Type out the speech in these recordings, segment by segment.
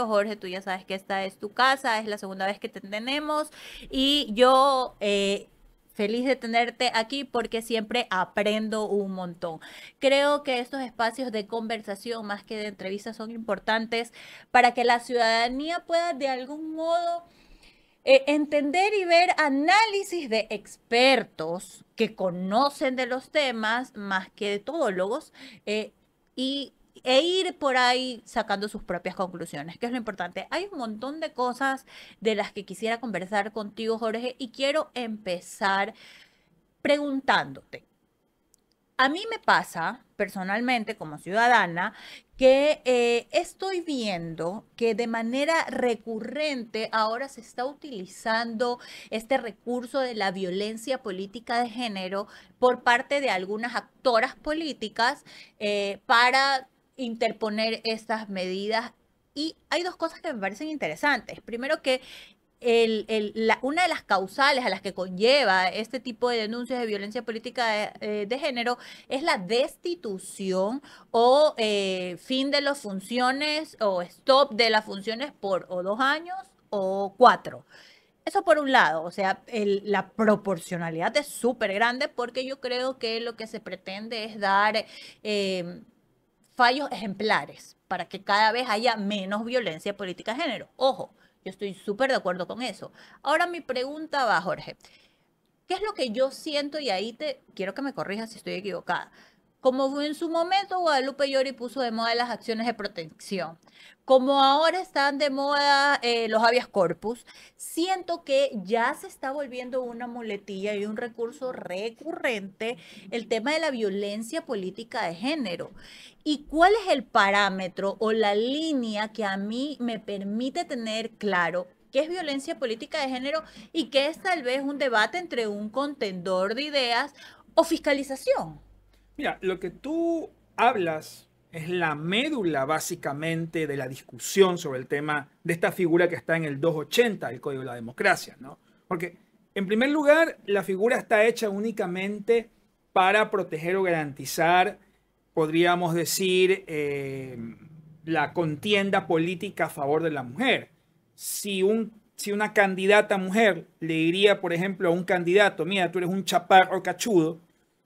Jorge, tú ya sabes que esta es tu casa, es la segunda vez que te tenemos y yo feliz de tenerte aquí porque siempre aprendo un montón. Creo que estos espacios de conversación más que de entrevistas son importantes para que la ciudadanía pueda de algún modo entender y ver análisis de expertos que conocen de los temas más que de todólogos eh, y, e ir por ahí sacando sus propias conclusiones, que es lo importante. Hay un montón de cosas de las que quisiera conversar contigo, Jorge, y quiero empezar preguntándote. A mí me pasa, personalmente, como ciudadana, que estoy viendo que de manera recurrente ahora se está utilizando este recurso de la violencia política de género por parte de algunas actoras políticas para interponer estas medidas. Y hay dos cosas que me parecen interesantes. Primero que una de las causales a las que conlleva este tipo de denuncias de violencia política de género es la destitución o fin de las funciones o stop de las funciones por o 2 años o 4. Eso por un lado, o sea, la proporcionalidad es súper grande porque yo creo que lo que se pretende es dar fallos ejemplares para que cada vez haya menos violencia política de género. Ojo, yo estoy súper de acuerdo con eso. Ahora mi pregunta va, Jorge. ¿Qué es lo que yo siento? Y ahí te quiero que me corrijas si estoy equivocada. Como en su momento Guadalupe Llori puso de moda las acciones de protección, como ahora están de moda los habeas corpus, siento que ya se está volviendo una muletilla y un recurso recurrente el tema de la violencia política de género. ¿Y cuál es el parámetro o la línea que a mí me permite tener claro qué es violencia política de género y qué es tal vez un debate entre un contendor de ideas o fiscalización? Mira, lo que tú hablas es la médula básicamente de la discusión sobre el tema de esta figura que está en el 280 del Código de la Democracia, ¿no? Porque, en primer lugar, la figura está hecha únicamente para proteger o garantizar, podríamos decir, la contienda política a favor de la mujer. Si una candidata mujer le diría, por ejemplo, a un candidato, mira, tú eres un chaparro cachudo,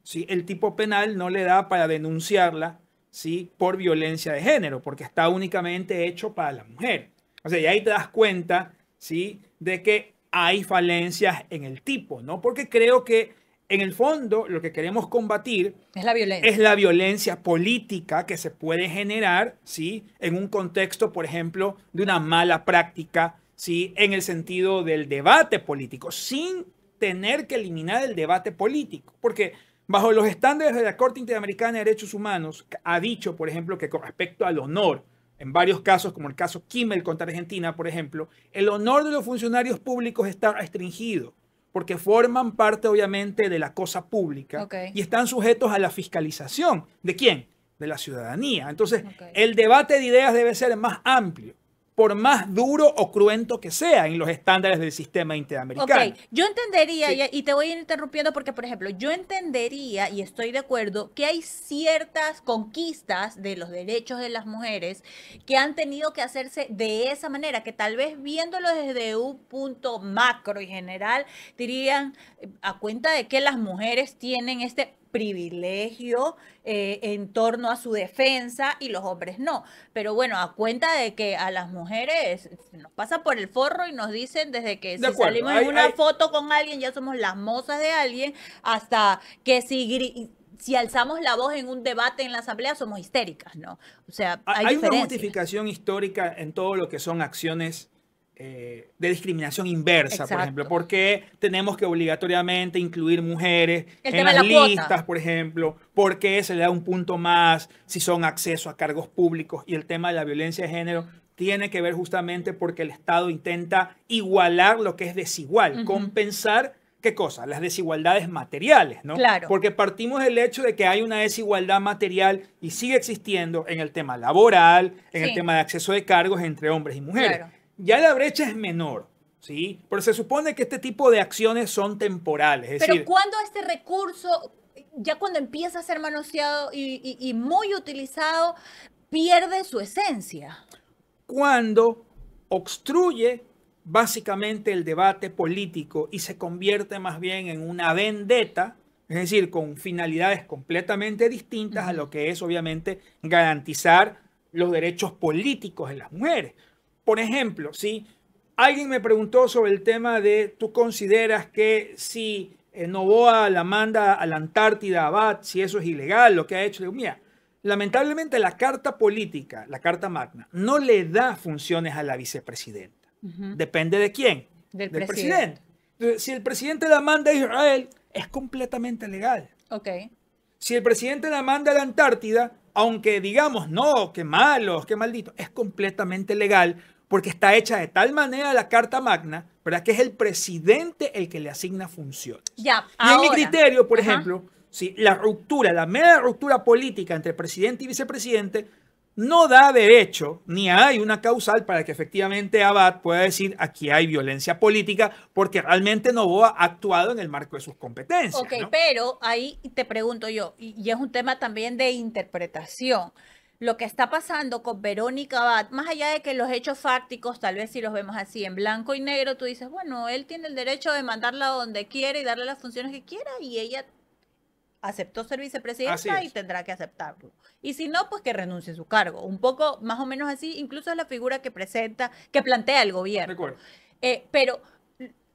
¿sí? El tipo penal no le da para denunciarla, ¿sí? Por violencia de género, porque está únicamente hecho para la mujer. O sea, y ahí te das cuenta, ¿sí? De que hay falencias en el tipo, ¿no? Porque creo que en el fondo lo que queremos combatir Es la es violencia. la violencia política que se puede generar, ¿sí? En un contexto, por ejemplo, de una mala práctica, ¿sí? En el sentido del debate político, sin tener que eliminar el debate político. Porque bajo los estándares de la Corte Interamericana de Derechos Humanos, ha dicho, por ejemplo, que con respecto al honor, en varios casos, como el caso Kimmel contra Argentina, por ejemplo, el honor de los funcionarios públicos está restringido porque forman parte obviamente de la cosa pública Ok, y están sujetos a la fiscalización. ¿De quién? De la ciudadanía. Entonces, ok. el debate de ideas debe ser más amplio, por más duro o cruento que sea en los estándares del sistema Ok, interamericano. yo entendería, Sí. y te voy a ir interrumpiendo porque, por ejemplo, yo entendería y estoy de acuerdo que hay ciertas conquistas de los derechos de las mujeres que han tenido que hacerse de esa manera, que tal vez viéndolo desde un punto macro y general, dirían, a cuenta de que las mujeres tienen este privilegio en torno a su defensa y los hombres no. Pero bueno, a cuenta de que a las mujeres nos pasa por el forro y nos dicen desde que De si acuerdo, salimos en una foto con alguien ya somos las mozas de alguien, hasta que si alzamos la voz en un debate en la asamblea somos histéricas, ¿no? O sea, hay hay una diferencias. justificación histórica en todo lo que son acciones de discriminación inversa, por ejemplo, Exacto. porque tenemos que obligatoriamente incluir mujeres El en tema de las la cuota. listas, por ejemplo, porque se le da un punto más si son acceso a cargos públicos y el tema de la violencia de género tiene que ver justamente porque el Estado intenta igualar lo que es desigual, Ujú. compensar. ¿Qué cosa? Las desigualdades materiales, ¿no? Claro, Porque partimos del hecho de que hay una desigualdad material y sigue existiendo en el tema laboral, en el sí, tema de acceso de cargos entre hombres y mujeres. claro. Ya la brecha es menor, ¿sí? Pero se supone que este tipo de acciones son temporales, es Pero decir, cuando este recurso, ya cuando empieza a ser manoseado y muy utilizado, pierde su esencia. cuando obstruye básicamente el debate político y se convierte más bien en una vendetta, es decir, con finalidades completamente distintas a lo que es obviamente garantizar los derechos políticos de las mujeres. Por ejemplo, si alguien me preguntó sobre el tema de, ¿tú consideras que si Noboa la manda a la Antártida, a Abad, si eso es ilegal, lo que ha hecho? Le digo, mira, lamentablemente la Carta Política, la Carta Magna, no le da funciones a la vicepresidenta. Depende de quién, Del del presidente. presidente. Entonces, si el presidente la manda a Israel, es completamente legal. Ok. Si el presidente la manda a la Antártida, aunque digamos, no, qué malos, qué maldito, es completamente legal porque está hecha de tal manera la Carta Magna, ¿verdad? Que es el presidente el que le asigna funciones. Ya, Y en mi ahora. criterio, por Ajá. ejemplo, si la ruptura, la mera ruptura política entre presidente y vicepresidente no da derecho, ni hay una causal para que efectivamente Abad pueda decir aquí hay violencia política, porque realmente Noboa ha actuado en el marco de sus competencias. Ok, ¿no? pero ahí te pregunto yo, y es un tema también de interpretación. Lo que está pasando con Verónica Abad, más allá de que los hechos fácticos, tal vez si los vemos así en blanco y negro, tú dices, bueno, él tiene el derecho de mandarla donde quiera y darle las funciones que quiera, y ella aceptó ser Así vicepresidenta y es. tendrá que aceptarlo. Y si no, pues que renuncie a su cargo. Un poco más o menos así, incluso es la figura que presenta, que plantea el De gobierno. acuerdo. Pero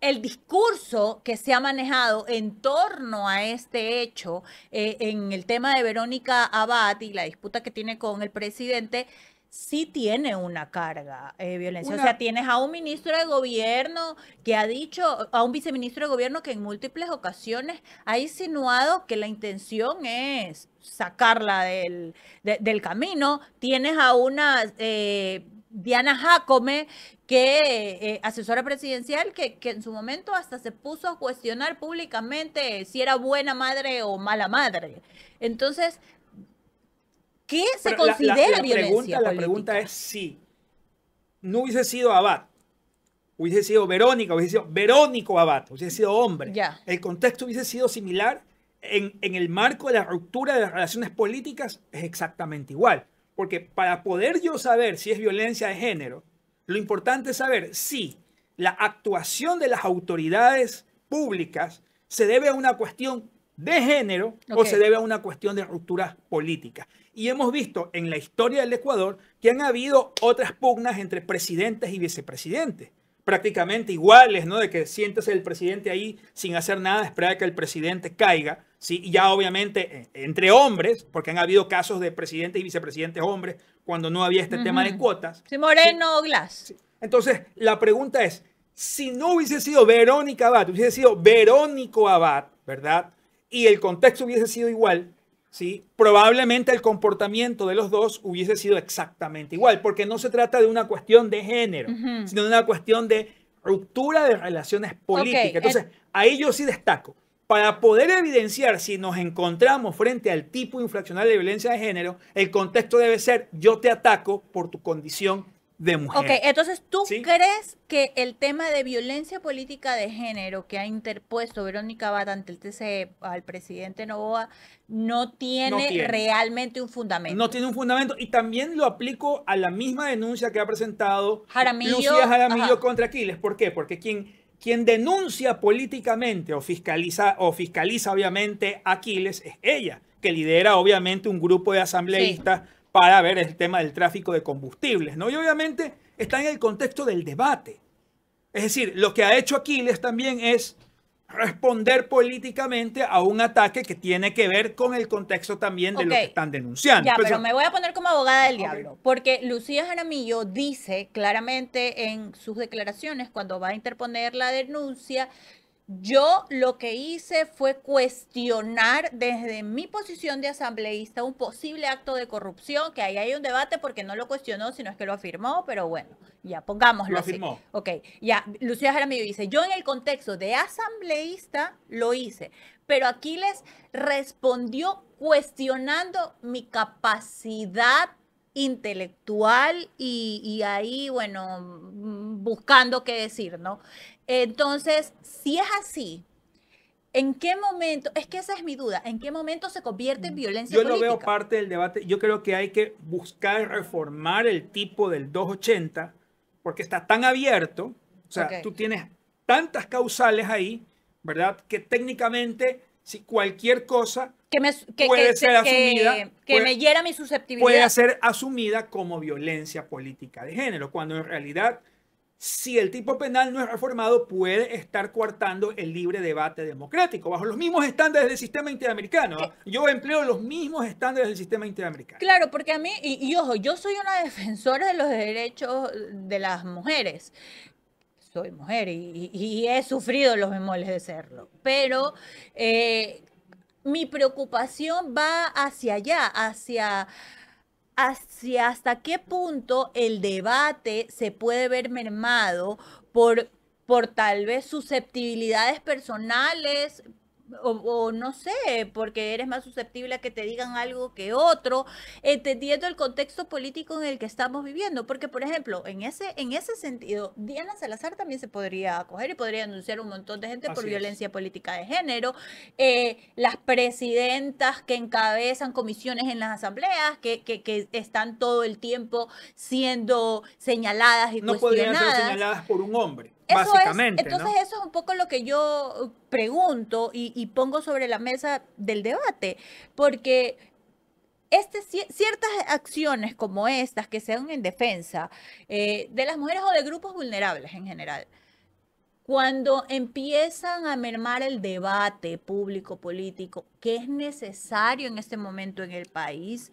el discurso que se ha manejado en torno a este hecho, en el tema de Verónica Abad y la disputa que tiene con el presidente, sí tiene una carga violencia. O sea, tienes a un ministro de gobierno que ha dicho, a un viceministro de gobierno que en múltiples ocasiones ha insinuado que la intención es sacarla del camino. Tienes a una Diana Jacome, que asesora presidencial, que en su momento hasta se puso a cuestionar públicamente si era buena madre o mala madre. Entonces, ¿qué se Pero considera violencia la política? pregunta es si no hubiese sido Abad, hubiese sido Verónica, hubiese sido Verónico Abad, hubiese sido hombre, Ya. el contexto hubiese sido similar en el marco de la ruptura de las relaciones políticas, es exactamente igual. Porque para poder yo saber si es violencia de género, lo importante es saber si la actuación de las autoridades públicas se debe a una cuestión de género o Ok. se debe a una cuestión de rupturas políticas. Y hemos visto en la historia del Ecuador que han habido otras pugnas entre presidentes y vicepresidentes, prácticamente iguales, ¿no? De que siéntese el presidente ahí sin hacer nada, esperar a que el presidente caiga, ¿sí? Y ya obviamente entre hombres, porque han habido casos de presidentes y vicepresidentes hombres cuando no había este tema de cuotas. Sí, Moreno Glass. Sí. Entonces, la pregunta es, si no hubiese sido Verónica Abad, hubiese sido Verónico Abad, ¿verdad? Y el contexto hubiese sido igual, ¿sí? Probablemente el comportamiento de los dos hubiese sido exactamente igual, porque no se trata de una cuestión de género, sino de una cuestión de ruptura de relaciones políticas. Ok, Entonces, ahí yo sí destaco. Para poder evidenciar si nos encontramos frente al tipo infraccional de violencia de género, el contexto debe ser yo te ataco por tu condición de mujer. Ok, entonces tú ¿Sí? crees que el tema de violencia política de género que ha interpuesto Verónica Abad ante el TCE al presidente Noboa no tiene realmente un fundamento. No tiene un fundamento y también lo aplico a la misma denuncia que ha presentado Jaramillo, Lucía Jaramillo ajá. contra Aquiles. ¿Por qué? Porque quien denuncia políticamente o fiscaliza obviamente a Aquiles es ella, que lidera obviamente un grupo de asambleístas para ver el tema del tráfico de combustibles, ¿no? Y obviamente está en el contexto del debate. Es decir, lo que ha hecho Aquiles también es responder políticamente a un ataque que tiene que ver con el contexto también de lo que están denunciando. Ya, Por pero eso- me voy a poner como abogada del diablo, porque Lucía Jaramillo dice claramente en sus declaraciones cuando va a interponer la denuncia: yo lo que hice fue cuestionar desde mi posición de asambleísta un posible acto de corrupción, que ahí hay un debate porque no lo cuestionó, sino es que lo afirmó, pero bueno, ya pongámoslo Lo así. afirmó. Ok, ya, Lucía Jaramillo dice, yo en el contexto de asambleísta lo hice, pero Aquiles respondió cuestionando mi capacidad intelectual y ahí, bueno, buscando qué decir, ¿no? Entonces, si es así, ¿En qué momento? Es que esa es mi duda. ¿En qué momento se convierte en violencia Yo política? lo veo parte del debate. Yo creo que hay que buscar reformar el tipo del 280 porque está tan abierto. O sea, Ok. tú tienes tantas causales ahí, ¿verdad? Que técnicamente, si cualquier cosa puede ser asumida, que me hiera mi puede susceptibilidad. ser asumida como violencia política de género, cuando en realidad, si el tipo penal no es reformado, puede estar coartando el libre debate democrático, bajo los mismos estándares del sistema interamericano. Que- Yo empleo los mismos estándares del sistema interamericano. claro, porque a mí, y ojo, yo soy una defensora de los derechos de las mujeres. Soy mujer y he sufrido los bemoles de serlo. Pero mi preocupación va hacia allá, hacia hasta qué punto el debate se puede ver mermado por, por tal vez susceptibilidades personales. O no sé, porque eres más susceptible a que te digan algo que otro, entendiendo el contexto político en el que estamos viviendo. Porque, por ejemplo, en ese sentido, Diana Salazar también se podría acoger y podría denunciar un montón de gente por Así es. violencia política de género. Las presidentas que encabezan comisiones en las asambleas, que están todo el tiempo siendo señaladas y No podrían ser cuestionadas. señaladas por un hombre, Eso básicamente, entonces ¿no? eso es un poco lo que yo pregunto y pongo sobre la mesa del debate, porque ciertas acciones como estas que sean en defensa de las mujeres o de grupos vulnerables en general, cuando empiezan a mermar el debate público político que es necesario en este momento en el país,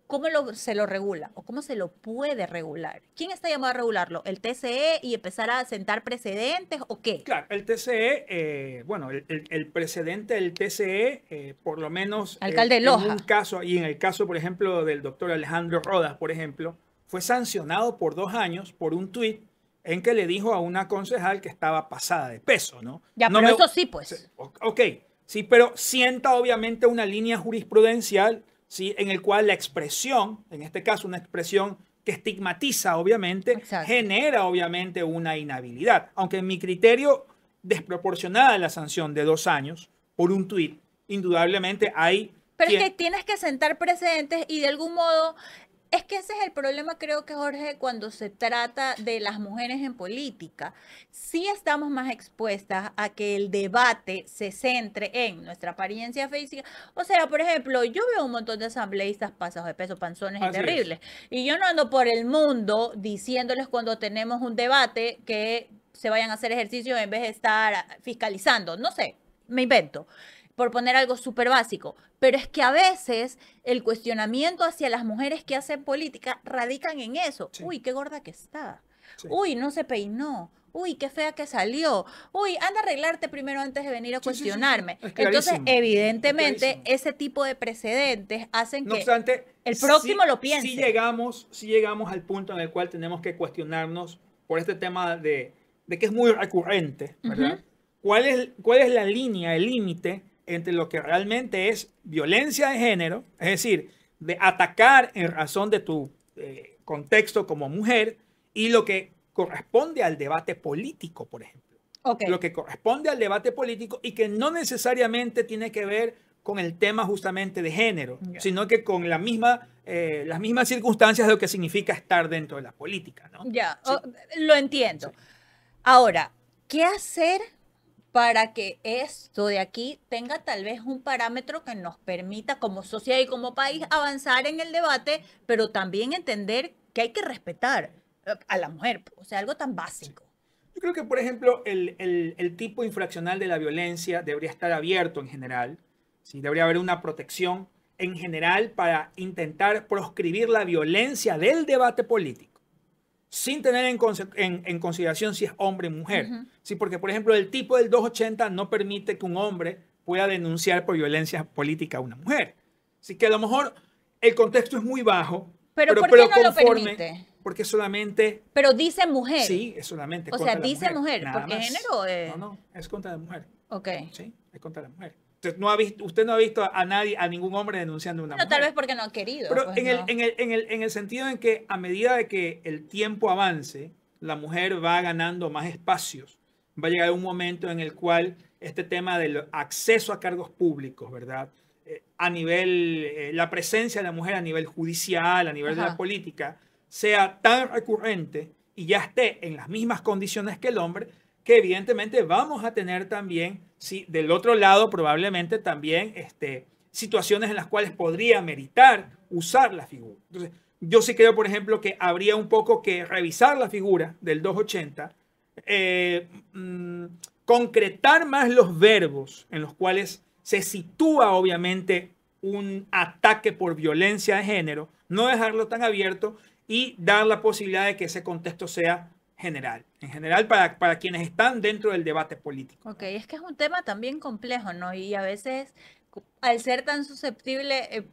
¿cómo se lo regula o cómo se lo puede regular? ¿Quién está llamado a regularlo? ¿El TCE y empezar a sentar precedentes o qué? Claro, el TCE, bueno, el precedente del TCE, por lo menos Alcalde en un Loja. caso, y en el caso, por ejemplo, del doctor Alejandro Rodas, por ejemplo, fue sancionado por 2 años por un tuit en que le dijo a una concejal que estaba pasada de peso, ¿no? Ya, No pero me, eso sí, pues. ok, sí, pero sienta obviamente una línea jurisprudencial, ¿sí? En el cual la expresión, en este caso una expresión que estigmatiza obviamente, Exacto. genera obviamente una inhabilidad. Aunque en mi criterio, desproporcionada la sanción de 2 años por un tuit, indudablemente hay Pero es quien... que tienes que sentar precedentes y de algún modo, es que ese es el problema, creo que Jorge, cuando se trata de las mujeres en política. Sí estamos más expuestas a que el debate se centre en nuestra apariencia física. O sea, por ejemplo, yo veo un montón de asambleístas pasados de peso, panzones y Así es. terribles. Y yo no ando por el mundo diciéndoles cuando tenemos un debate que se vayan a hacer ejercicio en vez de estar fiscalizando. No sé, me invento por poner algo súper básico, pero es que a veces el cuestionamiento hacia las mujeres que hacen política radican en eso. Sí, Uy, qué gorda que está. sí. Uy, no se peinó. Uy, qué fea que salió. Uy, anda a arreglarte primero antes de venir a Sí, sí, sí, sí. cuestionarme. Es Entonces, clarísimo. Es evidentemente, clarísimo. ese tipo de precedentes hacen No que obstante, el próximo lo piense. sí llegamos al punto en el cual tenemos que cuestionarnos por este tema de que es muy recurrente, ¿verdad? Ujú. ¿Cuál es la línea, el límite entre lo que realmente es violencia de género, es decir, de atacar en razón de tu contexto como mujer, y lo que corresponde al debate político, por ejemplo? Ok. Lo que corresponde al debate político y que no necesariamente tiene que ver con el tema justamente de género, Ya. sino que con las mismas circunstancias de lo que significa estar dentro de la política, ¿no? Ya, Sí, lo entiendo. sí. Ahora, ¿qué hacer para que esto de aquí tenga tal vez un parámetro que nos permita como sociedad y como país avanzar en el debate, pero también entender que hay que respetar a la mujer? O sea, algo tan básico. Yo creo que, por ejemplo, el tipo infraccional de la violencia debería estar abierto en general, ¿sí? Debería haber una protección en general para intentar proscribir la violencia del debate político, sin tener en consideración si es hombre o mujer. Ujú. Sí, porque, por ejemplo, el tipo del 280 no permite que un hombre pueda denunciar por violencia política a una mujer. Así que a lo mejor el contexto es muy bajo, Pero ¿por qué no lo conforme, permite? porque solamente, Pero dice mujer. sí, es solamente O contra sea, la dice mujer. mujer, Nada porque más. género es... No, no, es contra la mujer. Ok. Sí, es contra la mujer. Usted no ha visto a nadie, a ningún hombre denunciando a una Bueno, mujer. tal vez porque no ha querido. Pero Pues en no. en el sentido en que a medida de que el tiempo avance, la mujer va ganando más espacios va a llegar un momento en el cual este tema del acceso a cargos públicos, ¿verdad? A nivel, la presencia de la mujer a nivel judicial, a nivel de la Ajá. política, sea tan recurrente y ya esté en las mismas condiciones que el hombre, que evidentemente vamos a tener también, sí, del otro lado probablemente también situaciones en las cuales podría meritar usar la figura. Entonces, yo sí creo, por ejemplo, que habría un poco que revisar la figura del 280, concretar más los verbos en los cuales se sitúa obviamente un ataque por violencia de género, no dejarlo tan abierto y dar la posibilidad de que ese contexto sea general, en general para quienes están dentro del debate político. Ok, es que es un tema también complejo, ¿no? Y a veces, al ser tan susceptible,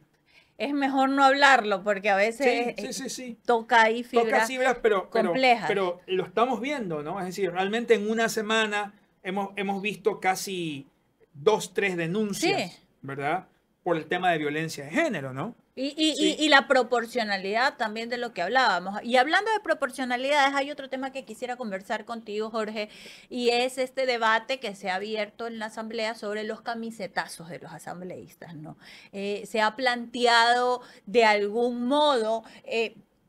es mejor no hablarlo, porque a veces Sí. toca ahí Toca fibras fibras, complejas. pero lo estamos viendo, ¿no? Es decir, realmente en una semana hemos visto casi 2, 3 Sí. denuncias, ¿verdad? Por el tema de violencia de género, ¿no? Sí. Y la proporcionalidad también de lo que hablábamos. Y hablando de proporcionalidades, hay otro tema que quisiera conversar contigo, Jorge, y es este debate que se ha abierto en la Asamblea sobre los camisetazos de los asambleístas, ¿no? Se ha planteado de algún modo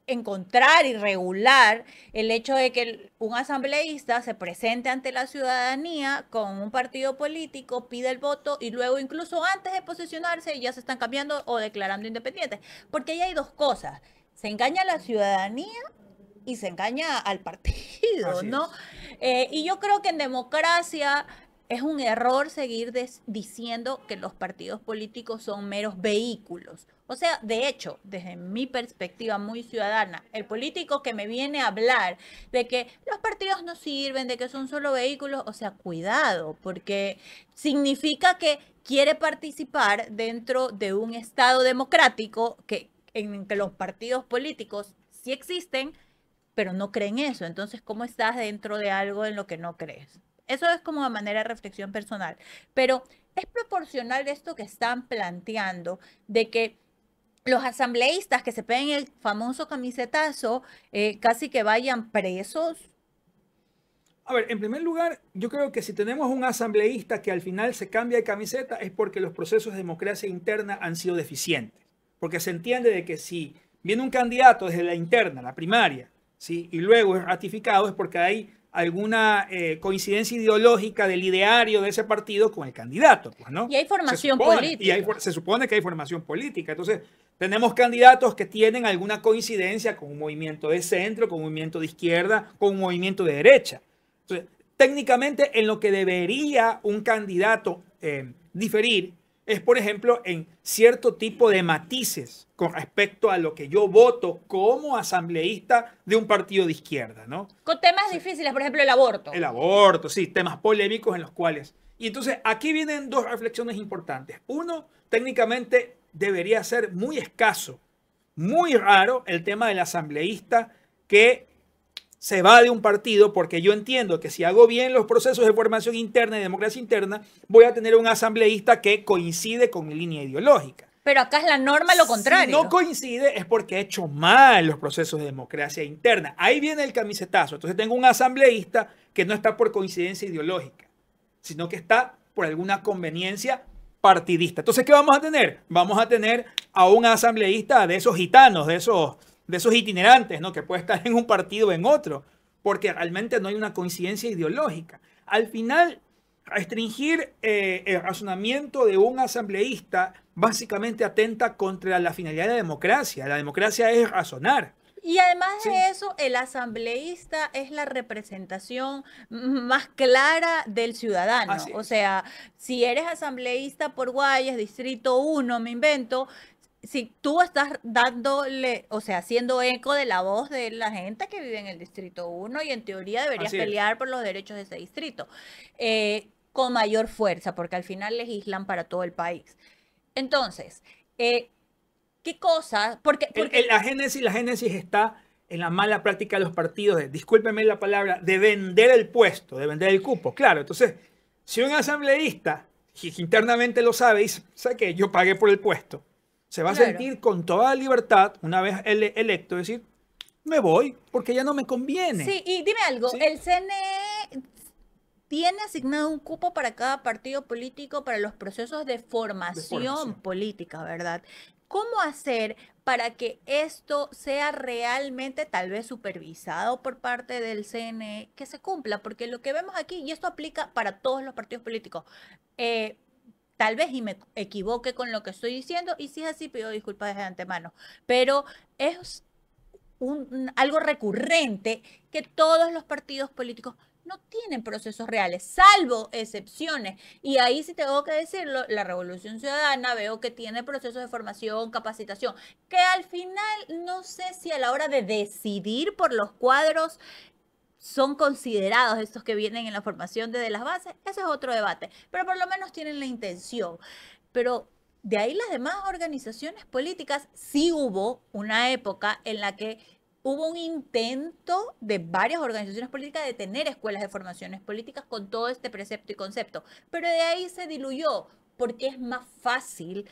encontrar y regular el hecho de que un asambleísta se presente ante la ciudadanía con un partido político, pide el voto y luego incluso antes de posicionarse ya se están cambiando o declarando independientes. Porque ahí hay dos cosas. Se engaña a la ciudadanía y se engaña al partido, Así ¿no? es. Y yo creo que en democracia es un error seguir diciendo que los partidos políticos son meros vehículos. O sea, de hecho, desde mi perspectiva muy ciudadana, el político que me viene a hablar de que los partidos no sirven, de que son solo vehículos, o sea, cuidado, porque significa que quiere participar dentro de un Estado democrático en que los partidos políticos sí existen, pero no creen eso. Entonces, ¿cómo estás dentro de algo en lo que no crees? Eso es como de manera de reflexión personal. Pero es proporcional esto que están planteando de que los asambleístas que se peguen el famoso camisetazo casi que vayan presos. A ver, en primer lugar, yo creo que si tenemos un asambleísta que al final se cambia de camiseta es porque los procesos de democracia interna han sido deficientes. Porque se entiende de que si viene un candidato desde la interna, la primaria, ¿sí? Y luego es ratificado, es porque hay alguna coincidencia ideológica del ideario de ese partido con el candidato, pues, ¿no? Y hay formación Se supone que hay formación política. Entonces, tenemos candidatos que tienen alguna coincidencia con un movimiento de centro, con un movimiento de izquierda, con un movimiento de derecha. Entonces, técnicamente, en lo que debería un candidato diferir es, por ejemplo, en cierto tipo de matices con respecto a lo que yo voto como asambleísta de un partido de izquierda, ¿no? con temas difíciles, por ejemplo, el aborto. El aborto, sí, temas polémicos en los cuales... Y entonces aquí vienen dos reflexiones importantes. Uno, técnicamente debería ser muy escaso, muy raro el tema del asambleísta que se va de un partido, porque yo entiendo que si hago bien los procesos de formación interna y democracia interna, voy a tener un asambleísta que coincide con mi línea ideológica. Pero acá es la norma lo contrario. Si no coincide es porque he hecho mal los procesos de democracia interna. Ahí viene el camisetazo. Entonces tengo un asambleísta que no está por coincidencia ideológica, sino que está por alguna conveniencia partidista. Entonces, ¿qué vamos a tener? Vamos a tener a un asambleísta de esos gitanos, de esos itinerantes, ¿no? Que puede estar en un partido o en otro, porque realmente no hay una coincidencia ideológica. Al final, restringir el razonamiento de un asambleísta básicamente atenta contra la finalidad de la democracia. La democracia es razonar. Y además Sí. de eso, el asambleísta es la representación más clara del ciudadano. Así O es. sea, si eres asambleísta por Guayas, Distrito 1, me invento, si tú estás dándole, o sea, haciendo eco de la voz de la gente que vive en el Distrito 1 y en teoría deberías Así es. pelear por los derechos de ese distrito, con mayor fuerza, porque al final legislan para todo el país. Entonces, ¿qué cosa? Porque La génesis está en la mala práctica de los partidos, discúlpeme la palabra, de vender el puesto, de vender el cupo. Claro, entonces, si un asambleísta internamente lo sabe y dice, ¿sabe qué? Yo pagué por el puesto, se va a Claro. sentir con toda libertad, una vez electo, decir, me voy porque ya no me conviene. Sí, y dime algo, ¿Sí? el CNE tiene asignado un cupo para cada partido político para los procesos de De formación formación. política, ¿verdad? ¿Cómo hacer para que esto sea realmente tal vez supervisado por parte del CNE, que se cumpla? Porque lo que vemos aquí, y esto aplica para todos los partidos políticos, eh, tal vez y me equivoque con lo que estoy diciendo, y si es así, pido disculpas de antemano, pero es algo recurrente que todos los partidos políticos no tienen procesos reales, salvo excepciones. Y ahí sí tengo que decirlo, la Revolución Ciudadana veo que tiene procesos de formación, capacitación, que al final no sé si a la hora de decidir por los cuadros son considerados estos que vienen en la formación desde las bases, ese es otro debate, pero por lo menos tienen la intención. Pero de ahí las demás organizaciones políticas, sí hubo una época en la que hubo un intento de varias organizaciones políticas de tener escuelas de formaciones políticas con todo este precepto y concepto, pero de ahí se diluyó porque es más fácil,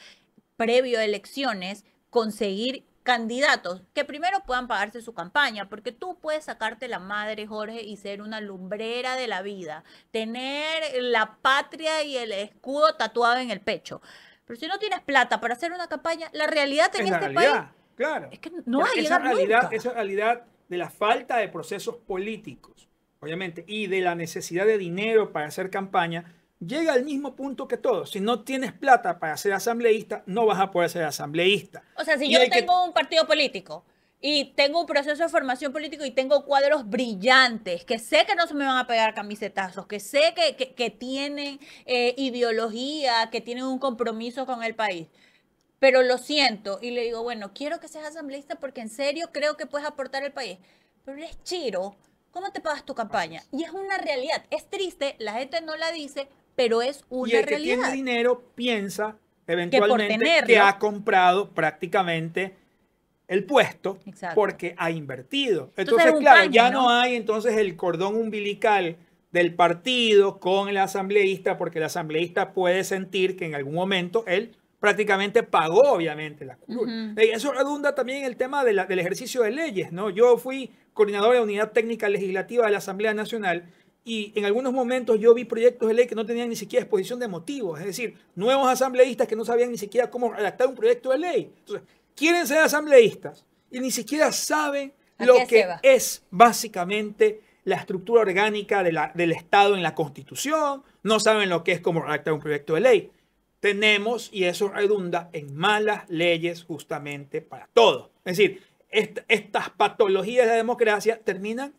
previo a elecciones, conseguir candidatos que primero puedan pagarse su campaña, porque tú puedes sacarte la madre, Jorge, y ser una lumbrera de la vida, tener la patria y el escudo tatuado en el pecho. Pero si no tienes plata para hacer una campaña, la realidad en Es la este país realidad, claro. es que no va Porque a llegar nunca. esa realidad de la falta de procesos políticos, obviamente, y de la necesidad de dinero para hacer campaña, llega al mismo punto que todo. Si no tienes plata para ser asambleísta, no vas a poder ser asambleísta. O sea, si Y yo hay que, tengo un partido político y tengo un proceso de formación político y tengo cuadros brillantes, que sé que no se me van a pegar camisetazos, que sé que tienen ideología, que tienen un compromiso con el país, pero lo siento y le digo, bueno, quiero que seas asambleísta porque en serio creo que puedes aportar al país, pero eres chiro, ¿cómo te pagas tu así campaña? es. Y es una realidad, es triste, la gente no la dice, pero es Y una el que tiene realidad, dinero piensa que por eventualmente que tenerlo, ha comprado prácticamente el puesto exacto. porque ha invertido. Entonces es Entonces, un claro, paño, ya no ¿no? hay entonces el cordón umbilical del partido con el asambleísta, porque el asambleísta puede sentir que en algún momento él prácticamente pagó, obviamente, la curul. Ujú. Eso redunda también en el tema de del ejercicio de leyes, ¿no? Yo fui coordinador de la Unidad Técnica Legislativa de la Asamblea Nacional y en algunos momentos yo vi proyectos de ley que no tenían ni siquiera exposición de motivos, es decir, nuevos asambleístas que no sabían ni siquiera cómo redactar un proyecto de ley. Entonces, quieren ser asambleístas y ni siquiera saben ¿A qué lo se que va? es básicamente la estructura orgánica del Estado en la Constitución, no saben lo que es cómo redactar un proyecto de ley. Tenemos, y eso redunda en malas leyes justamente para todo. Es decir, estas patologías de la democracia terminan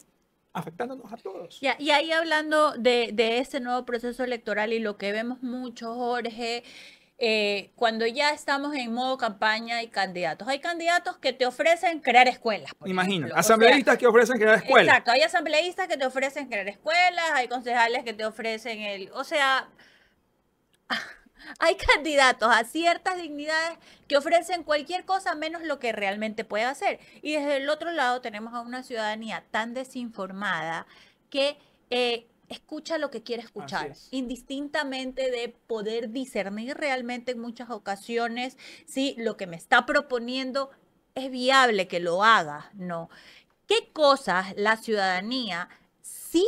afectándonos a todos. Ya, y ahí hablando de este nuevo proceso electoral y lo que vemos mucho, Jorge, cuando ya estamos en modo campaña hay candidatos que te ofrecen crear escuelas, por Imagínate, ejemplo. O sea, asambleístas que ofrecen crear escuelas. exacto, hay asambleístas que te ofrecen crear escuelas, hay concejales que te ofrecen o sea, hay candidatos a ciertas dignidades que ofrecen cualquier cosa menos lo que realmente puede hacer. Y desde el otro lado tenemos a una ciudadanía tan desinformada que escucha lo que quiere Así escuchar, es. indistintamente de poder discernir realmente en muchas ocasiones si lo que me está proponiendo es viable que lo haga, ¿no? ¿Qué cosas la ciudadanía sí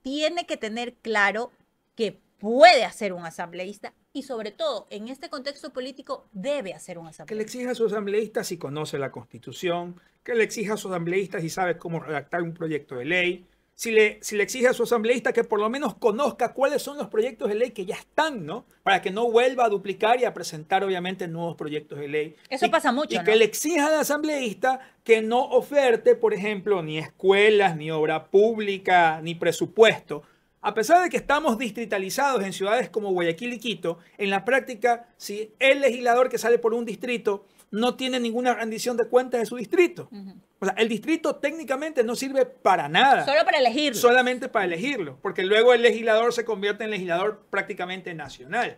tiene que tener claro que puede hacer un asambleísta y sobre todo en este contexto político debe hacer un Que le asambleísta? exija a sus asambleístas si conoce la Constitución, que le exija a sus asambleístas si sabe cómo redactar un proyecto de ley, si le exige a su asambleísta que por lo menos conozca cuáles son los proyectos de ley que ya están, ¿no? Para que no vuelva a duplicar y a presentar, obviamente, nuevos proyectos de ley. Eso pasa mucho, Y que ¿no? le exija al asambleísta que no oferte, por ejemplo, ni escuelas, ni obra pública, ni presupuesto. A pesar de que estamos distritalizados en ciudades como Guayaquil y Quito, en la práctica, si el legislador que sale por un distrito no tiene ninguna rendición de cuentas de su distrito. Ujú. O sea, el distrito técnicamente no sirve para nada, Solo para elegirlo. solamente para elegirlo, porque luego el legislador se convierte en legislador prácticamente nacional.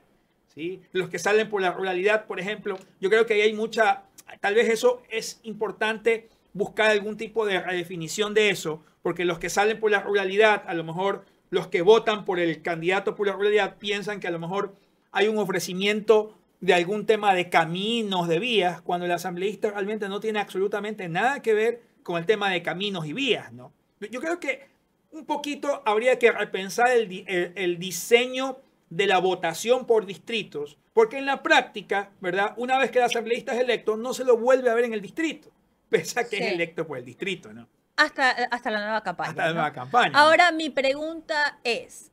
¿Sí? Los que salen por la ruralidad, por ejemplo, yo creo que ahí hay mucha, tal vez eso es importante buscar algún tipo de redefinición de eso, porque los que salen por la ruralidad, a lo mejor los que votan por el candidato por la ruralidad piensan que a lo mejor hay un ofrecimiento de algún tema de caminos, de vías, cuando el asambleísta realmente no tiene absolutamente nada que ver con el tema de caminos y vías, ¿no? Yo creo que un poquito habría que repensar el diseño de la votación por distritos, porque en la práctica, ¿verdad? Una vez que el asambleísta es electo, no se lo vuelve a ver en el distrito, pese a que es Sí. electo por el distrito, ¿no? Hasta la nueva campaña. Hasta la ¿no? nueva campaña. Ahora, mi pregunta es,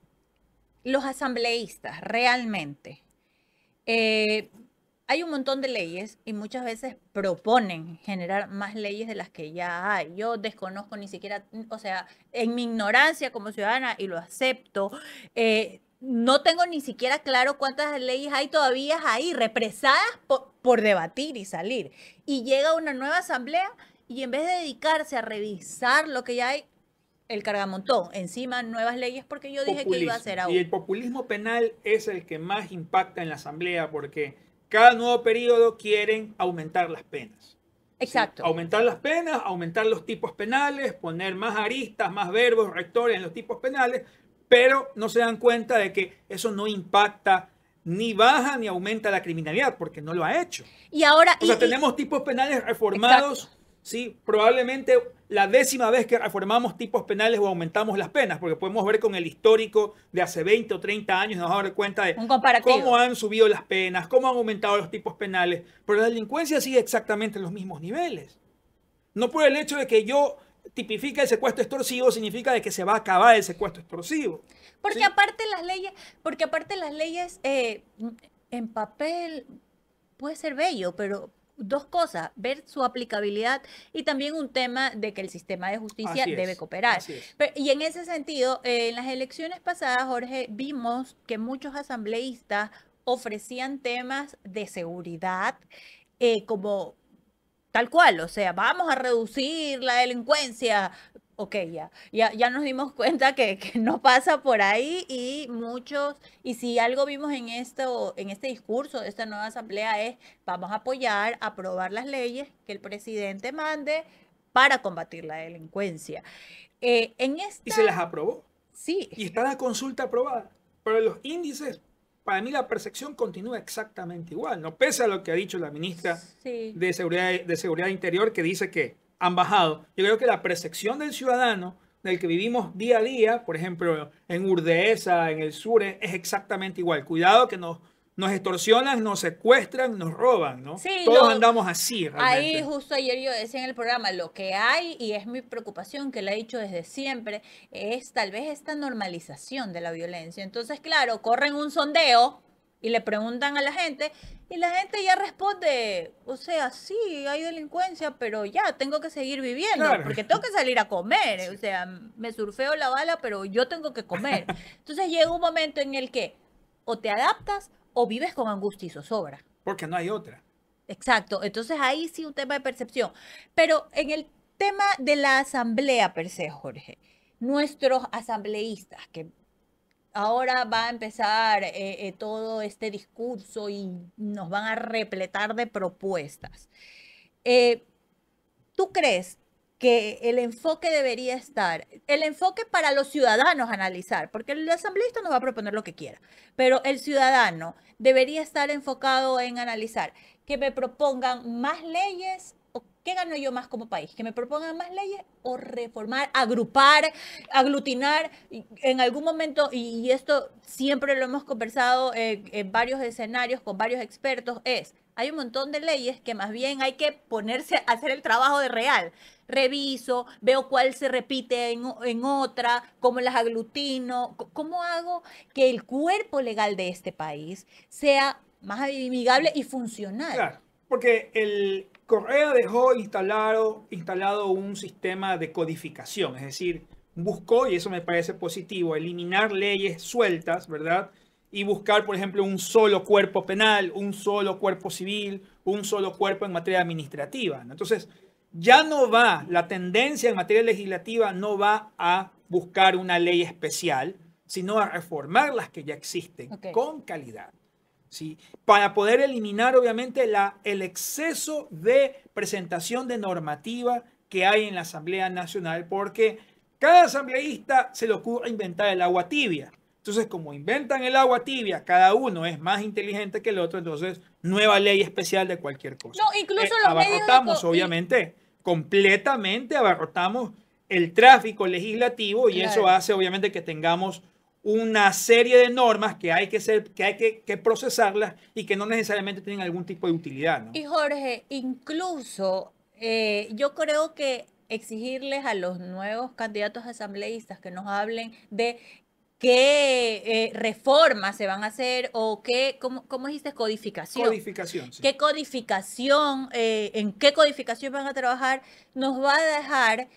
los asambleístas realmente, hay un montón de leyes y muchas veces proponen generar más leyes de las que ya hay. Yo desconozco ni siquiera, o sea, en mi ignorancia como ciudadana, y lo acepto, no tengo ni siquiera claro cuántas leyes hay todavía ahí, represadas por debatir y salir. Y llega una nueva asamblea y en vez de dedicarse a revisar lo que ya hay, el cargamontón, encima nuevas leyes, porque yo dije que iba a ser Y el aún. populismo penal es el que más impacta en la asamblea, porque cada nuevo periodo quieren aumentar las penas. Exacto. ¿Sí? Aumentar las penas, aumentar los tipos penales, poner más aristas, más verbos, rectores en los tipos penales, pero no se dan cuenta de que eso no impacta, ni baja ni aumenta la criminalidad, porque no lo ha hecho. Y ahora... O sea, tenemos tipos penales reformados, exacto. ¿sí? Probablemente la 10ª vez que reformamos tipos penales o aumentamos las penas, porque podemos ver con el histórico de hace 20 o 30 años, nos vamos a dar cuenta de cómo han subido las penas, cómo han aumentado los tipos penales, pero la delincuencia sigue exactamente en los mismos niveles. No por el hecho de que yo tipifique el secuestro extorsivo significa de que se va a acabar el secuestro extorsivo. Porque ¿sí? aparte las leyes en papel puede ser bello, pero dos cosas, ver su aplicabilidad y también un tema de que el sistema de justicia debe cooperar. Y en ese sentido, en las elecciones pasadas, Jorge, vimos que muchos asambleístas ofrecían temas de seguridad como tal cual, o sea, vamos a reducir la delincuencia. Ok, ya nos dimos cuenta que no pasa por ahí y muchos, y si algo vimos en este discurso de esta nueva asamblea es, vamos a apoyar, aprobar las leyes que el presidente mande para combatir la delincuencia. Y se las aprobó. Sí. Y está la consulta aprobada. Pero los índices, para mí la percepción continúa exactamente igual, ¿no? Pese a lo que ha dicho la ministra de Seguridad Interior, que dice que han bajado. Yo creo que la percepción del ciudadano, del que vivimos día a día, por ejemplo, en Urdesa, en el sur, es exactamente igual. Cuidado que nos extorsionan, nos secuestran, nos roban, ¿no? Sí, todos andamos así, realmente. Ahí justo ayer yo decía en el programa, lo que hay, y es mi preocupación, que la he dicho desde siempre, es tal vez esta normalización de la violencia. Entonces, claro, corren un sondeo y le preguntan a la gente, y la gente ya responde, o sea, sí, hay delincuencia, pero ya, tengo que seguir viviendo, claro, porque tengo que salir a comer, sí. O sea, me surfeo la bala, pero yo tengo que comer. Entonces llega un momento en el que o te adaptas o vives con angustia y zozobra. Porque no hay otra. Exacto, entonces ahí sí un tema de percepción. Pero en el tema de la asamblea per se, Jorge, nuestros asambleístas, que ahora va a empezar todo este discurso y nos van a repletar de propuestas. ¿Tú crees que el enfoque debería estar, el enfoque para los ciudadanos analizar, porque el asambleísta nos va a proponer lo que quiera, pero el ciudadano debería estar enfocado en analizar que me propongan más leyes? ¿Qué gano yo más como país? ¿Que me propongan más leyes o reformar, agrupar, aglutinar? En algún momento, y esto siempre lo hemos conversado en varios escenarios con varios expertos, hay un montón de leyes que más bien hay que ponerse a hacer el trabajo de real. Reviso, veo cuál se repite en otra, cómo las aglutino, cómo hago que el cuerpo legal de este país sea más amigable y funcional. Claro, porque el Correa dejó instalado un sistema de codificación, es decir, buscó, y eso me parece positivo, eliminar leyes sueltas, ¿verdad? Y buscar, por ejemplo, un solo cuerpo penal, un solo cuerpo civil, un solo cuerpo en materia administrativa, ¿no? Entonces, ya no va, la tendencia en materia legislativa no va a buscar una ley especial, sino a reformar las que ya existen con calidad. ¿Sí? Para poder eliminar obviamente el exceso de presentación de normativa que hay en la Asamblea Nacional, porque cada asambleísta se le ocurre inventar el agua tibia. Entonces, como inventan el agua tibia, cada uno es más inteligente que el otro, entonces nueva ley especial de cualquier cosa. No, incluso los abarrotamos, obviamente, completamente abarrotamos el tráfico legislativo y eso Claro. hace obviamente que tengamos una serie de normas que hay que procesarlas y que no necesariamente tienen algún tipo de utilidad, ¿no? Y Jorge, incluso yo creo que exigirles a los nuevos candidatos asambleístas que nos hablen de qué reformas se van a hacer o qué, ¿cómo dijiste? Codificación. Codificación, sí. ¿Qué codificación, en qué codificación van a trabajar? Nos va a dejar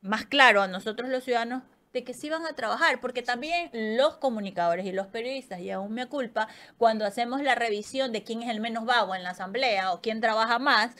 más claro a nosotros los ciudadanos de que sí van a trabajar, porque también los comunicadores y los periodistas, y aún me culpa, cuando hacemos la revisión de quién es el menos vago en la asamblea o quién trabaja más,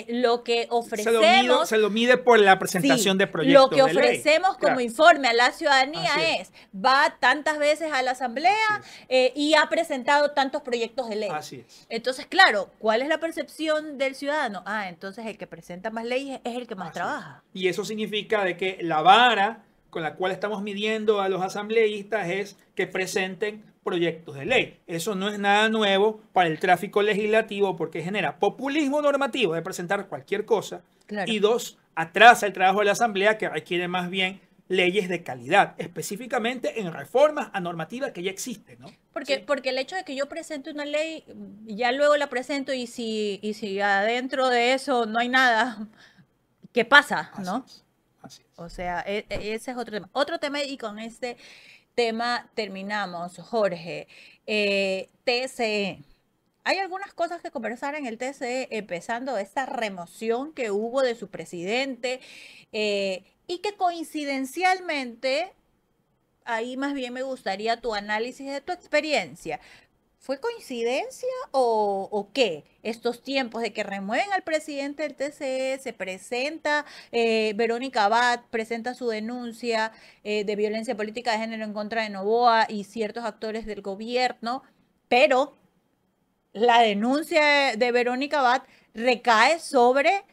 lo que ofrecemos... Se lo mide por la presentación Sí, de proyectos lo que de ley. ofrecemos como Claro. informe a la ciudadanía Así es, va tantas veces a la asamblea Así es. y ha presentado tantos proyectos de ley. Así es. Entonces, claro, ¿cuál es la percepción del ciudadano? Ah, entonces el que presenta más leyes es el que más Así trabaja. es. Y eso significa de que la vara con la cual estamos midiendo a los asambleístas es que presenten proyectos de ley. Eso no es nada nuevo para el tráfico legislativo porque genera populismo normativo de presentar cualquier cosa. Claro. Y dos, atrasa el trabajo de la asamblea que requiere más bien leyes de calidad, específicamente en reformas a normativas que ya existen, ¿no? Porque, Sí. porque el hecho de que yo presente una ley, ya luego la presento y si adentro de eso no hay nada, ¿qué pasa? Así ¿No? es. Así es. O sea, ese es otro tema. Otro tema, y con este tema terminamos, Jorge. TSE. Hay algunas cosas que conversar en el TSE, empezando esta remoción que hubo de su presidente y que coincidencialmente, ahí más bien me gustaría tu análisis de tu experiencia. ¿Fue coincidencia o qué? Estos tiempos de que remueven al presidente del TCE, se presenta, Verónica Abad presenta su denuncia de violencia política de género en contra de Noboa y ciertos actores del gobierno, pero la denuncia de Verónica Abad recae sobre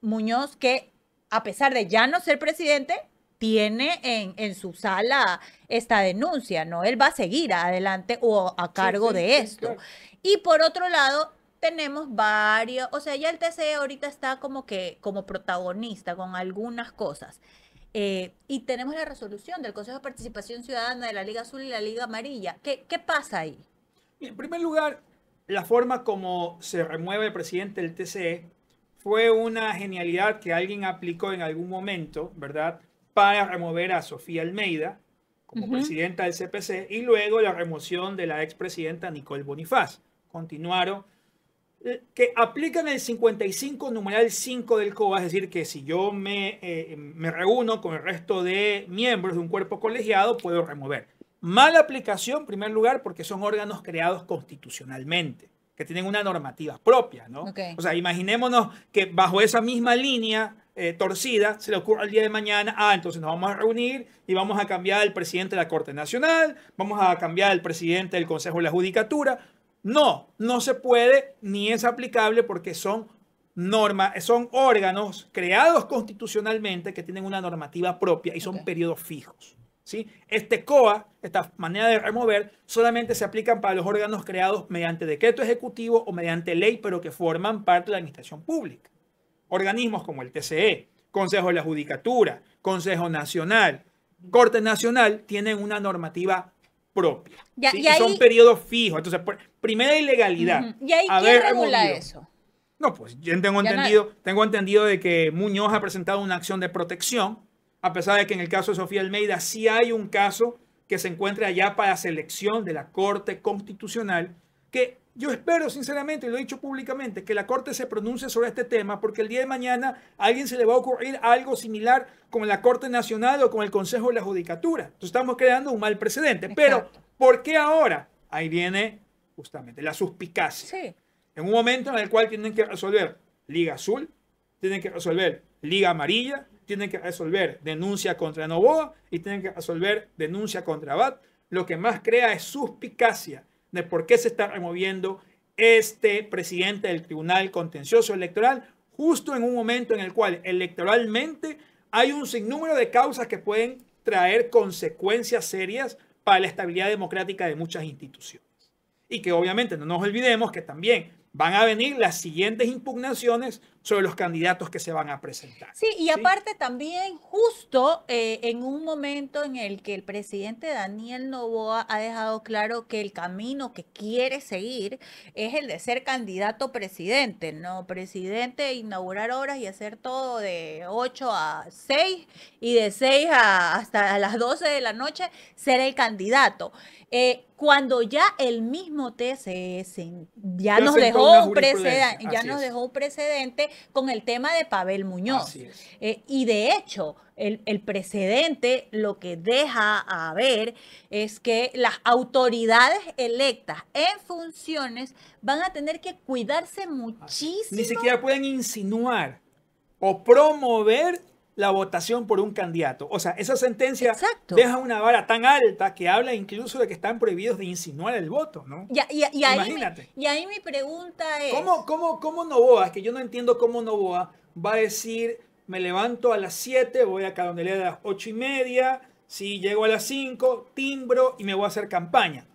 Muñoz, que a pesar de ya no ser presidente, tiene en su sala esta denuncia, ¿no? Él va a seguir adelante o a cargo de esto. Claro. Y por otro lado, tenemos varios, o sea, ya el TCE ahorita está como que como protagonista con algunas cosas. Y tenemos la resolución del Consejo de Participación Ciudadana de la Liga Azul y la Liga Amarilla. ¿Qué pasa ahí? En primer lugar, la forma como se remueve el presidente del TCE fue una genialidad que alguien aplicó en algún momento, ¿verdad? Para remover a Sofía Almeida como presidenta del CPC y luego la remoción de la expresidenta Nicole Bonifaz. Continuaron que aplican el 55 numeral 5 del COA, es decir, que si yo me reúno con el resto de miembros de un cuerpo colegiado, puedo remover. Mala aplicación, en primer lugar, porque son órganos creados constitucionalmente, que tienen una normativa propia, ¿no? Okay. O sea, imaginémonos que bajo esa misma línea torcida se le ocurre el día de mañana, entonces nos vamos a reunir y vamos a cambiar el presidente de la Corte Nacional, vamos a cambiar el presidente del Consejo de la Judicatura. No se puede ni es aplicable porque son son órganos creados constitucionalmente que tienen una normativa propia y son periodos fijos. ¿Sí? Este COA, esta manera de remover, solamente se aplican para los órganos creados mediante decreto ejecutivo o mediante ley, pero que forman parte de la administración pública. Organismos como el TCE, Consejo de la Judicatura, Consejo Nacional, Corte Nacional, tienen una normativa propia. Ya, ¿sí? y ahí... son periodos fijos. Entonces, primera ilegalidad. ¿Y ahí quién regula eso? No, pues yo tengo entendido de que Muñoz ha presentado una acción de protección, a pesar de que en el caso de Sofía Almeida sí hay un caso que se encuentra allá para selección de la Corte Constitucional, que yo espero sinceramente, y lo he dicho públicamente, que la Corte se pronuncie sobre este tema, porque el día de mañana a alguien se le va a ocurrir algo similar con la Corte Nacional o con el Consejo de la Judicatura. Entonces estamos creando un mal precedente. Exacto. Pero, ¿por qué ahora? Ahí viene justamente la suspicacia. Sí. En un momento en el cual tienen que resolver Liga Azul, tienen que resolver Liga Amarilla, tienen que resolver denuncia contra Noboa y tienen que resolver denuncia contra Abad. Lo que más crea es suspicacia de por qué se está removiendo este presidente del Tribunal Contencioso Electoral justo en un momento en el cual electoralmente hay un sinnúmero de causas que pueden traer consecuencias serias para la estabilidad democrática de muchas instituciones. Y que obviamente no nos olvidemos que también van a venir las siguientes impugnaciones sobre los candidatos que se van a presentar. Sí, y ¿sí? aparte también justo en un momento en el que el presidente Daniel Noboa ha dejado claro que el camino que quiere seguir es el de ser candidato presidente, ¿no? Presidente, inaugurar obras y hacer todo de 8 a 6 y de 6 hasta las 12 de la noche ser el candidato. Cuando ya el mismo TCS ya nos dejó un precedente, con el tema de Pavel Muñoz. Así es. Y de hecho, el precedente lo que deja a ver es que las autoridades electas en funciones van a tener que cuidarse muchísimo. Ni siquiera pueden insinuar o promover la votación por un candidato. O sea, esa sentencia deja una vara tan alta que habla incluso de que están prohibidos de insinuar el voto, ¿no? Imagínate. Y ahí mi pregunta es... ¿Cómo Noboa? Es que yo no entiendo cómo Noboa va a decir, me levanto a las 7, voy a Carondelet a las 8:30, si llego a las 5, timbro y me voy a hacer campaña.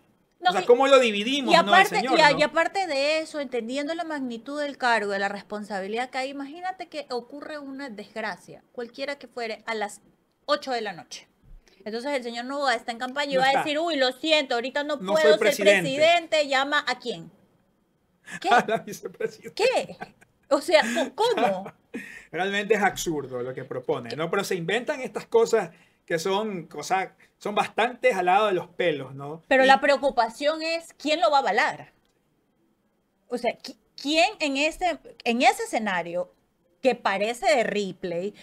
No, o sea, ¿cómo lo dividimos? Y aparte de eso, entendiendo la magnitud del cargo, de la responsabilidad que hay, imagínate que ocurre una desgracia, cualquiera que fuere, a las 8 de la noche. Entonces el señor Noboa está en campaña y va a decir, uy, lo siento, ahorita no puedo ser presidente, llama ¿a quién? ¿Qué? A la vicepresidenta. ¿Qué? O sea, ¿cómo? Realmente es absurdo lo que propone, ¿no? Pero se inventan estas cosas que son bastante jaladas de los pelos, ¿no? Pero la preocupación es quién lo va a avalar. O sea, ¿quién en ese escenario que parece de replay,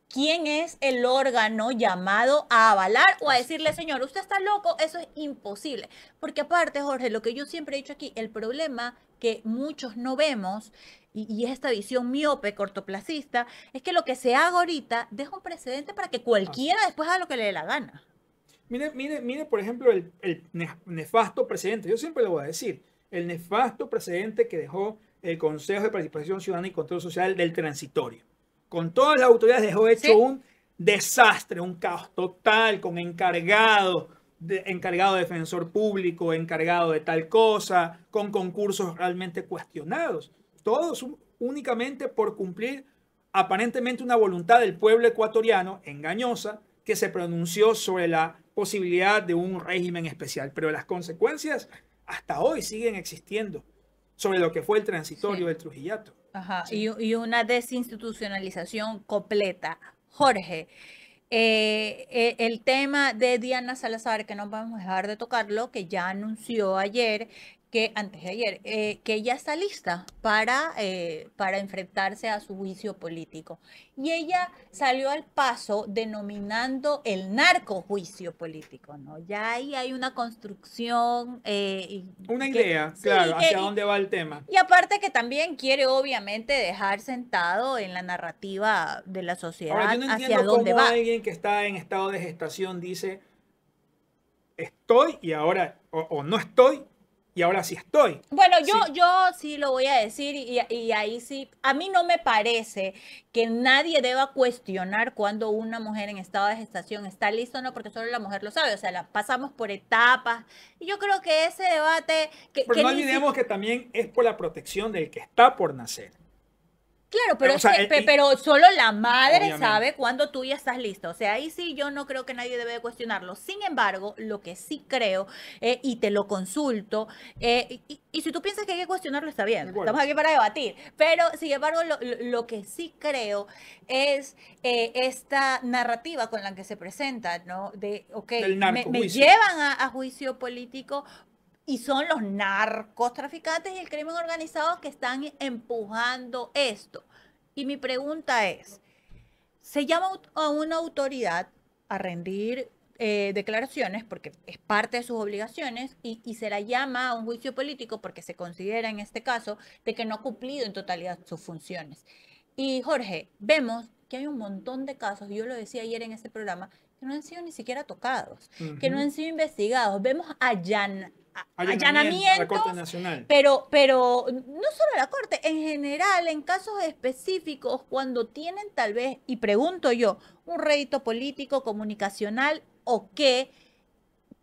quién es el órgano llamado a avalar o a decirle, señor, usted está loco? Eso es imposible. Porque aparte, Jorge, lo que yo siempre he dicho aquí, el problema que muchos no vemos y esta visión miope, cortoplacista, es que lo que se haga ahorita deja un precedente para que cualquiera después haga lo que le dé la gana. Mire, por ejemplo, el nefasto precedente, yo siempre lo voy a decir, el nefasto precedente que dejó el Consejo de Participación Ciudadana y Control Social del transitorio. Con todas las autoridades dejó hecho un desastre, un caos total, con encargado defensor público, encargado de tal cosa, con concursos realmente cuestionados. Todos únicamente por cumplir aparentemente una voluntad del pueblo ecuatoriano engañosa que se pronunció sobre la posibilidad de un régimen especial. Pero las consecuencias hasta hoy siguen existiendo sobre lo que fue el transitorio del Trujillato. Ajá, sí. Y una desinstitucionalización completa. Jorge, el tema de Diana Salazar, que no vamos a dejar de tocarlo, que ya anunció ayer, antes de ayer, que ella está lista para enfrentarse a su juicio político. Y ella salió al paso denominando el narcojuicio político, ¿no? Ya ahí hay una construcción. Una idea, claro, hacia dónde va el tema. Y aparte que también quiere obviamente dejar sentado en la narrativa de la sociedad. Ahora, yo no entiendo cómo alguien que está en estado de gestación dice, estoy y ahora, o no estoy, y ahora sí estoy. Bueno, yo sí lo voy a decir y ahí sí, a mí no me parece que nadie deba cuestionar cuando una mujer en estado de gestación está lista o no, porque solo la mujer lo sabe, o sea, la pasamos por etapas y yo creo que ese debate... Pero no olvidemos que también es por la protección del que está por nacer. Claro, pero solo la madre obviamente sabe cuándo tú ya estás listo. O sea, ahí sí yo no creo que nadie debe de cuestionarlo. Sin embargo, lo que sí creo, y te lo consulto, y si tú piensas que hay que cuestionarlo, está bien. Estamos aquí para debatir. Pero, sin embargo, lo que sí creo es esta narrativa con la que se presenta, ¿no? De, ok, me llevan a juicio político. Y son los narcotraficantes y el crimen organizado que están empujando esto. Y mi pregunta es, ¿se llama a una autoridad a rendir declaraciones porque es parte de sus obligaciones y se la llama a un juicio político porque se considera en este caso de que no ha cumplido en totalidad sus funciones? Y Jorge, vemos que hay un montón de casos, yo lo decía ayer en este programa, que no han sido ni siquiera tocados, que no han sido investigados. Vemos allanamientos a la Corte Nacional. Pero no solo a la Corte, en general, en casos específicos, cuando tienen tal vez, y pregunto yo, un rédito político, comunicacional o qué,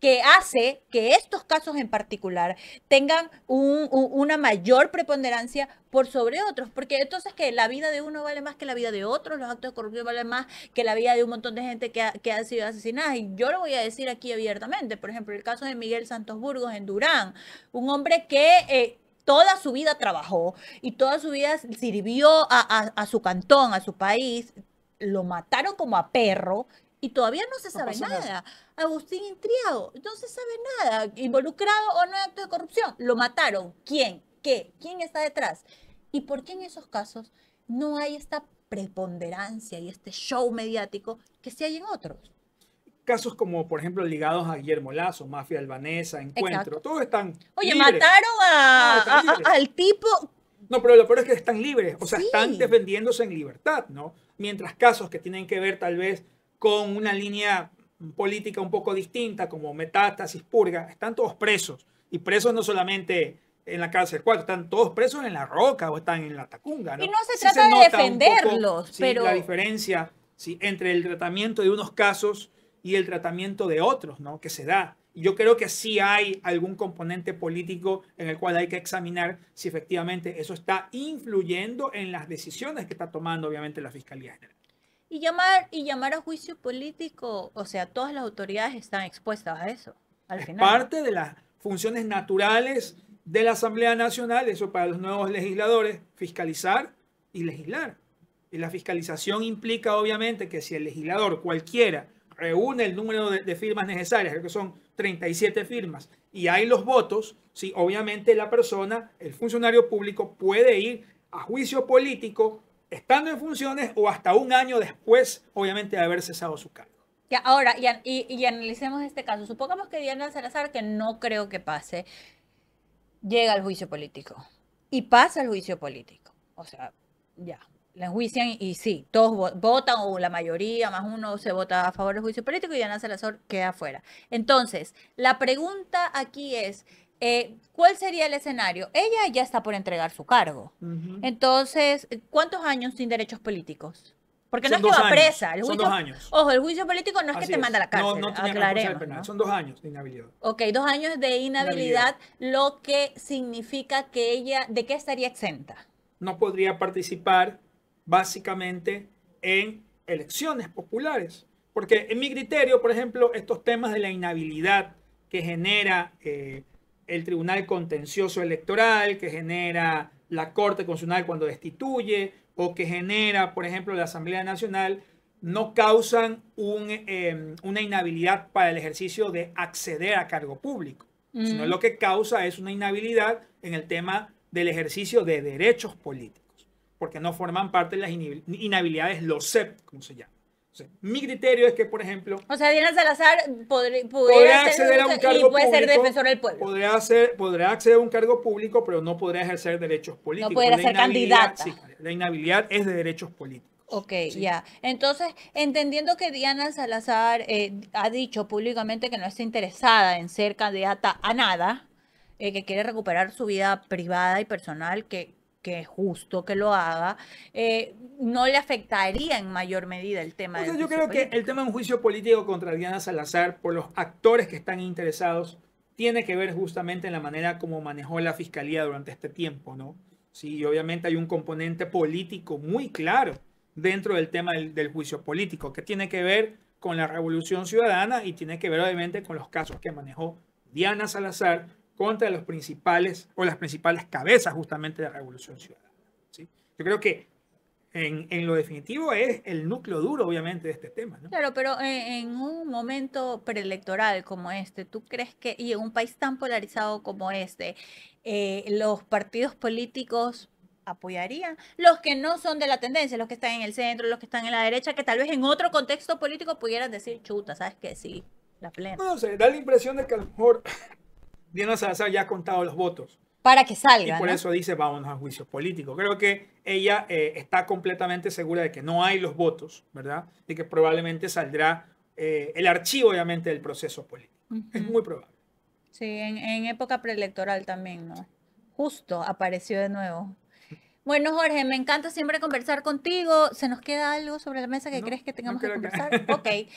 que hace que estos casos en particular tengan una mayor preponderancia por sobre otros, porque entonces que la vida de uno vale más que la vida de otros, los actos de corrupción valen más que la vida de un montón de gente que ha sido asesinada. Y yo lo voy a decir aquí abiertamente, por ejemplo, el caso de Miguel Santos Burgos en Durán, un hombre que toda su vida trabajó y toda su vida sirvió a su cantón, a su país, lo mataron como a perro y todavía no se No sabe pasa nada. Agustín Intriago, no se sabe nada, involucrado o no en actos de corrupción, lo mataron. ¿Quién? ¿Qué? ¿Quién está detrás? ¿Y por qué en esos casos no hay esta preponderancia y este show mediático que sí hay en otros? Casos como, por ejemplo, ligados a Guillermo Lazo, Mafia Albanesa, Encuentro, Exacto. todos están Oye, libres. mataron No, están libres. al tipo. No, pero lo peor es que están libres, o sea, están Sí. defendiéndose en libertad, ¿no? Mientras casos que tienen que ver tal vez con una línea política un poco distinta, como Metástasis, Purga, están todos presos. Y presos no solamente en la cárcel 4, están todos presos en La Roca o están en La Tacunga, ¿no? Y no se Sí trata de nota un poco, defenderlos, sí, pero la diferencia, sí, entre el tratamiento de unos casos y el tratamiento de otros, ¿no? Que se da. Y yo creo que sí hay algún componente político en el cual hay que examinar si efectivamente eso está influyendo en las decisiones que está tomando, obviamente, la Fiscalía General. y llamar a juicio político, o sea, todas las autoridades están expuestas a eso, al Es final, ¿no? parte de las funciones naturales de la Asamblea Nacional, eso para los nuevos legisladores, fiscalizar y legislar. Y la fiscalización implica, obviamente, que si el legislador cualquiera reúne el número de firmas necesarias, creo que son 37 firmas, y hay los votos, sí, obviamente la persona, el funcionario público, puede ir a juicio político estando en funciones o hasta un año después, obviamente, de haber cesado su cargo. Ya, ahora, y analicemos este caso. Supongamos que Diana Salazar, que no creo que pase, llega al juicio político y pasa el juicio político. O sea, ya, la enjuician y sí, todos votan o la mayoría más uno se vota a favor del juicio político y Diana Salazar queda afuera. Entonces, la pregunta aquí es, ¿cuál sería el escenario? Ella ya está por entregar su cargo. Entonces, ¿cuántos años sin derechos políticos? Porque no Son es que 2 va años. presa. El Son juicio, 2 años. ojo, el juicio político no es que Así te manda a la es. cárcel, No tiene responsabilidad aclaremos, penal. ¿no? Son 2 años de inhabilidad. Ok, 2 años de inhabilidad, lo que significa que ella, ¿de qué estaría exenta? No podría participar básicamente en elecciones populares. Porque en mi criterio, por ejemplo, estos temas de la inhabilidad que genera el Tribunal Contencioso Electoral, que genera la Corte Constitucional cuando destituye, o que genera, por ejemplo, la Asamblea Nacional, no causan una inhabilidad para el ejercicio de acceder a cargo público, sino lo que causa es una inhabilidad en el tema del ejercicio de derechos políticos, porque no forman parte de las inhabilidades LOCEP, como se llama. Entonces, mi criterio es que, por ejemplo, O sea, Diana Salazar podrá pudiera acceder a un y cargo puede ser público, defensor del pueblo. podrá acceder a un cargo público, pero no podrá ejercer derechos políticos. No podrá La ser inhabilidad, candidata. sí, la inhabilidad es de derechos políticos. Ok, ¿Sí? ya. Entonces, entendiendo que Diana Salazar ha dicho públicamente que no está interesada en ser candidata a nada, que quiere recuperar su vida privada y personal, que es justo que lo haga, no le afectaría en mayor medida el tema O sea, del yo juicio creo que político. el tema de un juicio político contra Diana Salazar, por los actores que están interesados, tiene que ver justamente en la manera como manejó la fiscalía durante este tiempo, ¿no? Sí, obviamente hay un componente político muy claro dentro del tema del juicio político, que tiene que ver con la Revolución Ciudadana y tiene que ver obviamente con los casos que manejó Diana Salazar contra los principales o las principales cabezas justamente de la Revolución Ciudadana. ¿Sí? Yo creo que en lo definitivo es el núcleo duro, obviamente, de este tema, ¿no? Claro, pero en un momento preelectoral como este, ¿tú crees que, y en un país tan polarizado como este, los partidos políticos apoyarían? Los que no son de la tendencia, los que están en el centro, los que están en la derecha, que tal vez en otro contexto político pudieran decir, chuta, ¿sabes qué? Sí, la plena. No sé, da la impresión de que a lo mejor Diana Salazar ya ha contado los votos Para que y salga, por ¿no? eso dice vámonos a juicio político. Creo que ella está completamente segura de que no hay los votos, ¿verdad? Y que probablemente saldrá el archivo, obviamente, del proceso político. Es muy probable. Sí, en época preelectoral también, ¿no? Justo apareció de nuevo. Bueno, Jorge, me encanta siempre conversar contigo. ¿Se nos queda algo sobre la mesa que No, crees que no tengamos que creo que... conversar? Ok.